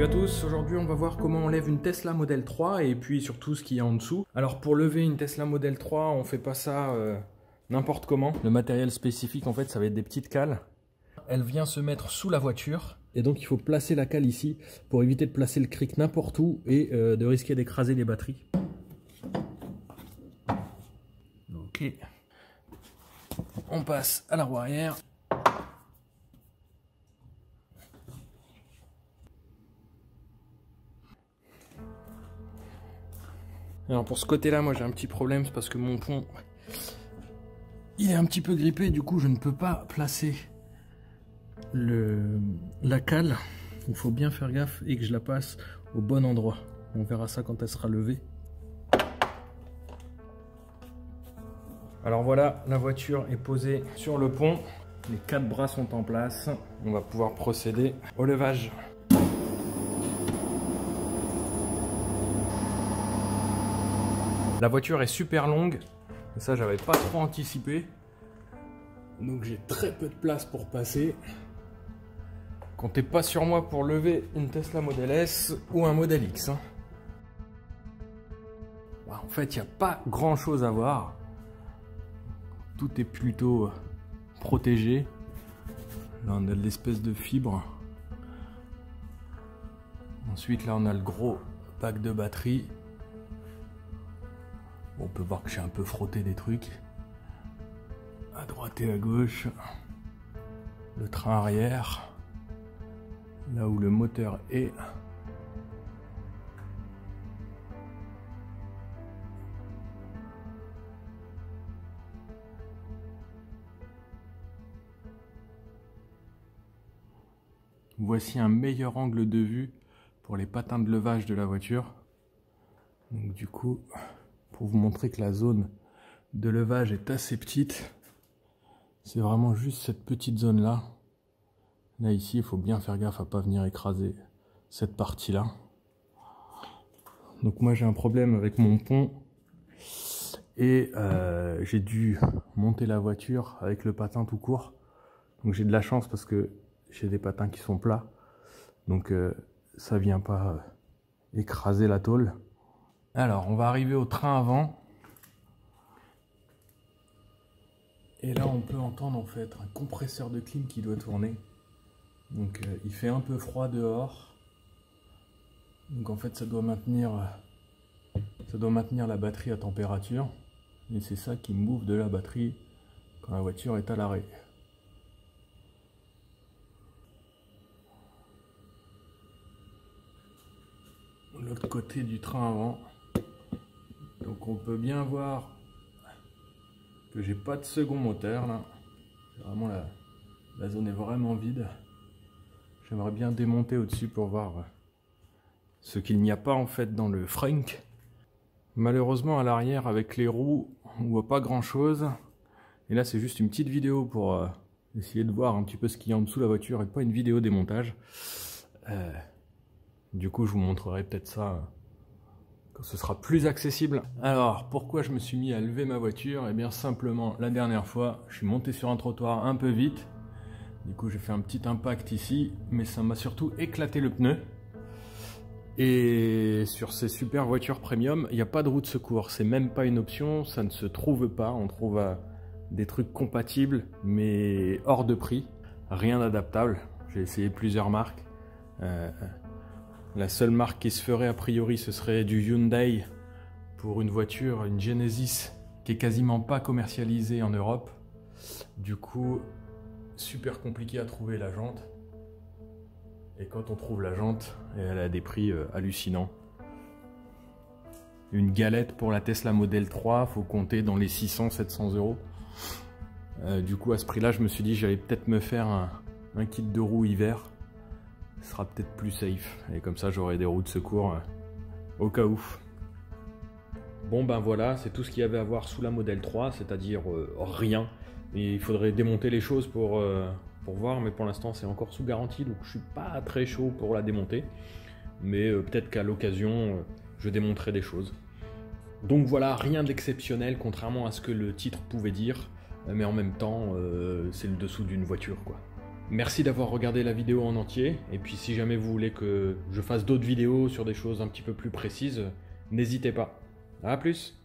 Salut à tous, aujourd'hui on va voir comment on lève une Tesla Model 3 et puis surtout ce qu'il y a en dessous. Alors pour lever une Tesla Model 3, on fait pas ça n'importe comment. Le matériel spécifique en fait ça va être des petites cales. Elle vient se mettre sous la voiture et donc il faut placer la cale ici pour éviter de placer le cric n'importe où et de risquer d'écraser les batteries. Ok, on passe à la roue arrière. Alors pour ce côté là moi j'ai un petit problème, c'est parce que mon pont il est un petit peu grippé, du coup je ne peux pas placer la cale. Il faut bien faire gaffe et que je la passe au bon endroit. On verra ça quand elle sera levée. Alors voilà, la voiture est posée sur le pont, les 4 bras sont en place, on va pouvoir procéder au levage. La voiture est super longue, et ça j'avais pas trop anticipé, donc j'ai très peu de place pour passer. Comptez pas sur moi pour lever une Tesla Model S ou un Model X. En fait il n'y a pas grand chose à voir, tout est plutôt protégé. Là on a de l'espèce de fibre, ensuite là on a le gros pack de batterie. On peut voir que j'ai un peu frotté des trucs à droite et à gauche. Le train arrière, là où le moteur est. Voici un meilleur angle de vue pour les patins de levage de la voiture. Donc du coup, pour vous montrer que la zone de levage est assez petite, c'est vraiment juste cette petite zone là. Là ici il faut bien faire gaffe à pas venir écraser cette partie là. Donc moi j'ai un problème avec mon pont et j'ai dû monter la voiture avec le patin tout court. Donc j'ai de la chance parce que j'ai des patins qui sont plats, donc ça vient pas écraser la tôle. Alors on va arriver au train avant. Et là on peut entendre en fait un compresseur de clim qui doit tourner. Donc il fait un peu froid dehors. Donc en fait ça doit maintenir la batterie à température. Et c'est ça qui me bouffe de la batterie quand la voiture est à l'arrêt. L'autre côté du train avant. Donc on peut bien voir que j'ai pas de second moteur là. Vraiment la zone est vraiment vide. J'aimerais bien démonter au-dessus pour voir ce qu'il n'y a pas en fait dans le frunk. Malheureusement à l'arrière avec les roues on voit pas grand chose. Et là c'est juste une petite vidéo pour essayer de voir un petit peu ce qu'il y a en dessous de la voiture et pas une vidéo démontage. Du coup je vous montrerai peut-être ça quand ce sera plus accessible. Alors pourquoi je me suis mis à lever ma voiture? Et bien simplement la dernière fois je suis monté sur un trottoir un peu vite. Du coup j'ai fait un petit impact ici, mais ça m'a surtout éclaté le pneu. Et sur ces super voitures premium, il n'y a pas de roue de secours, c'est même pas une option, ça ne se trouve pas. On trouve des trucs compatibles mais hors de prix, rien d'adaptable. J'ai essayé plusieurs marques. La seule marque qui se ferait a priori ce serait du Hyundai pour une voiture, une Genesis qui est quasiment pas commercialisée en Europe. Du coup super compliqué à trouver la jante. Et quand on trouve la jante, elle a des prix hallucinants. Une galette pour la Tesla Model 3, faut compter dans les 600-700 euros. Du coup à ce prix là je me suis dit j'allais peut-être me faire un kit de roues hiver. Ce sera peut-être plus safe et comme ça j'aurai des roues de secours au cas où. Bon ben voilà, c'est tout ce qu'il y avait à voir sous la Model 3, c'est-à-dire rien. Et il faudrait démonter les choses pour voir, mais pour l'instant c'est encore sous garantie, donc je suis pas très chaud pour la démonter. Mais peut-être qu'à l'occasion je démonterai des choses. Donc voilà, rien d'exceptionnel contrairement à ce que le titre pouvait dire, mais en même temps c'est le dessous d'une voiture quoi. Merci d'avoir regardé la vidéo en entier. Et puis si jamais vous voulez que je fasse d'autres vidéos sur des choses un petit peu plus précises, n'hésitez pas. À plus!